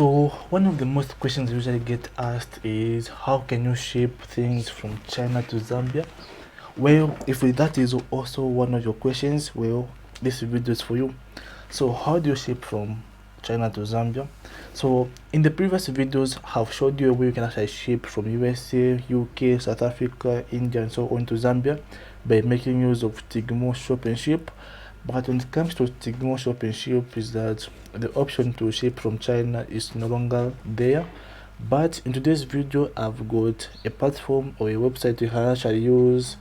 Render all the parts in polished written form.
So one of the most questions I usually get asked is how can you ship things from China to Zambia? Well, if that is also one of your questions, well, this video is for you. So how do you ship from China to Zambia? So in the previous videos, I've showed you where you can actually ship from USA, UK, South Africa, India, and so on to Zambia by making use of Tigmo Shop and Ship. But when it comes to Tigmo Shop and Ship, is that the option to ship from China is no longer there. But in today's video, I've got a platform or a website you can actually use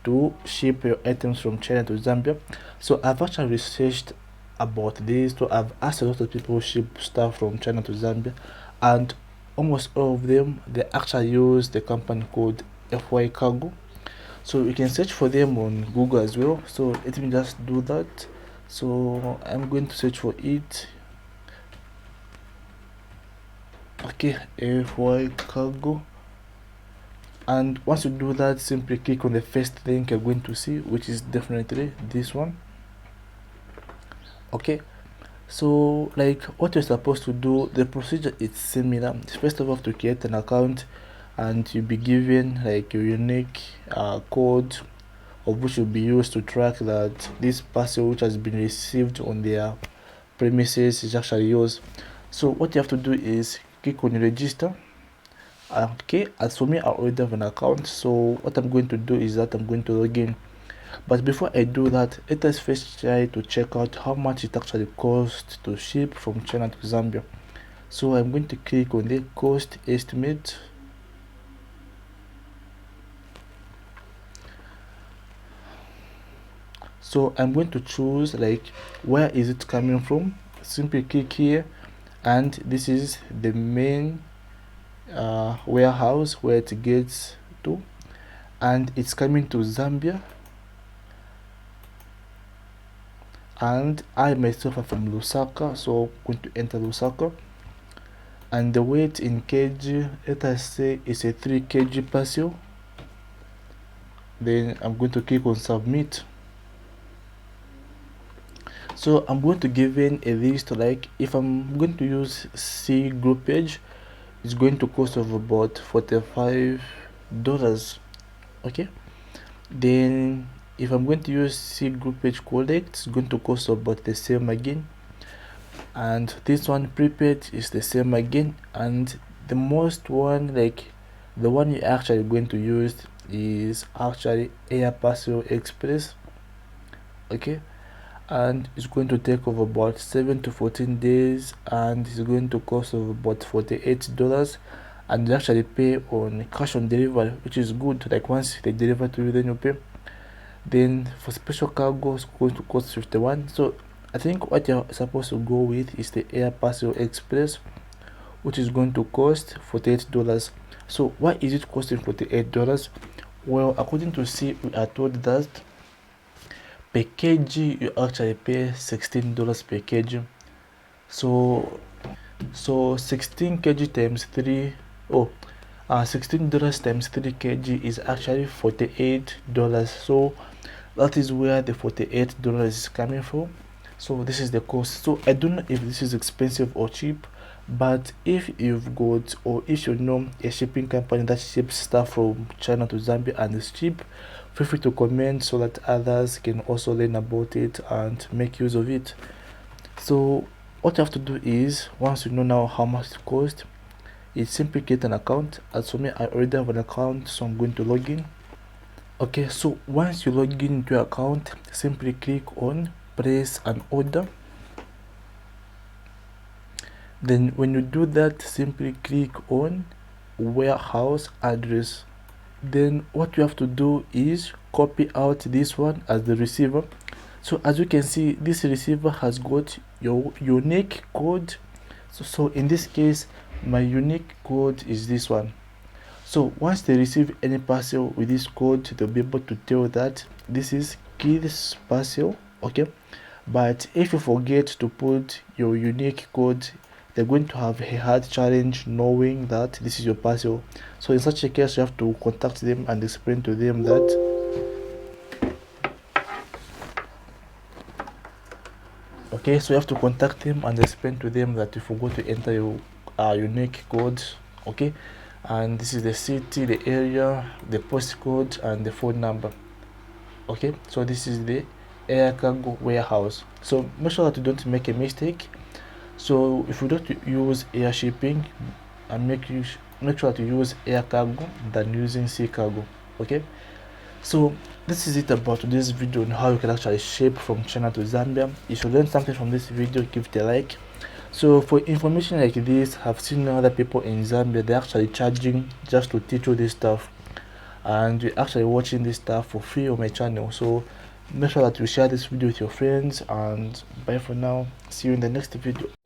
to ship your items from China to Zambia. So I've actually researched about this. So I've asked a lot of people who ship stuff from China to Zambia, and almost all of them they actually use the company called FY Cargo. So you can search for them on Google as well. So let me just do that. So I'm going to search for it. Okay, FY Cargo. And once you do that, simply click on the first link you're going to see, which is definitely this one. Okay, so like what you're supposed to do, the procedure is similar. First of all, to create an account, and you'll be given like your unique code of which will be used to track that this parcel which has been received on their premises is actually yours. So what you have to do is click on register. Okay, as for me, I already have an account, so what I'm going to do is that I'm going to log in. But before I do that, let us first try to check out how much it actually costs to ship from China to Zambia. So I'm going to click on the cost estimate. So I'm going to choose like where is it coming from. Simply click here, and this is the main warehouse where it gets to, and it's coming to Zambia. And I myself am from Lusaka, so I'm going to enter Lusaka. And the weight in kg, let us say is a 3 kg parcel. Then I'm going to click on submit. So I'm going to give in a list, like if I'm going to use C group page, it's going to cost of about $45. Okay, then if I'm going to use C group page collect, it's going to cost about the same again, and this one prepaid is the same again. And the most one, like the one you're actually going to use, is actually Air Parcel Express. Okay, and it's going to take over about 7 to 14 days, and it's going to cost of about $48, and you actually pay on cash on delivery, which is good. Like once they deliver to you, then you pay. Then for special cargo, it's going to cost 51. So I think what you're supposed to go with is the Air Parcel Express, which is going to cost $48. So why is it costing $48? Well, according to C, we are told that per kg you actually pay $16 per kg. So 16 kg times 3, $16 times 3 kg is actually $48. So that is where the $48 is coming from. So this is the cost. So I don't know if this is expensive or cheap, but if you've got, or if you know a shipping company that ships stuff from China to Zambia and is cheap, feel free to comment so that others can also learn about it and make use of it. So what you have to do is, once you know now how much it costs, is simply create an account. As for me, I already have an account, so I'm going to log in. Okay, so once you log in into your account, simply click on place an order. Then when you do that, simply click on warehouse address. Then what you have to do is copy out this one as the receiver. So as you can see, this receiver has got your unique code. So in this case, my unique code is this one. So once they receive any parcel with this code, they'll be able to tell that this is Keith's parcel. Okay, but if you forget to put your unique code, they're going to have a hard challenge knowing that this is your parcel. So in such a case, you have to contact them and explain to them that so you have to contact them and explain to them that you forgot to enter your unique code. Okay, and this is the city, the area, the postcode, and the phone number. Okay, so this is the air cargo warehouse. So make sure that you don't make a mistake. So if you don't use air shipping, and make sure that you use air cargo than using sea cargo. Okay, so this is it about today's video on how you can actually ship from China to Zambia. If you learned something from this video, give it a like. So for information like this, I've seen other people in Zambia, they're actually charging just to teach you this stuff, and you're actually watching this stuff for free on my channel. So make sure that you share this video with your friends, and bye for now. See you in the next video.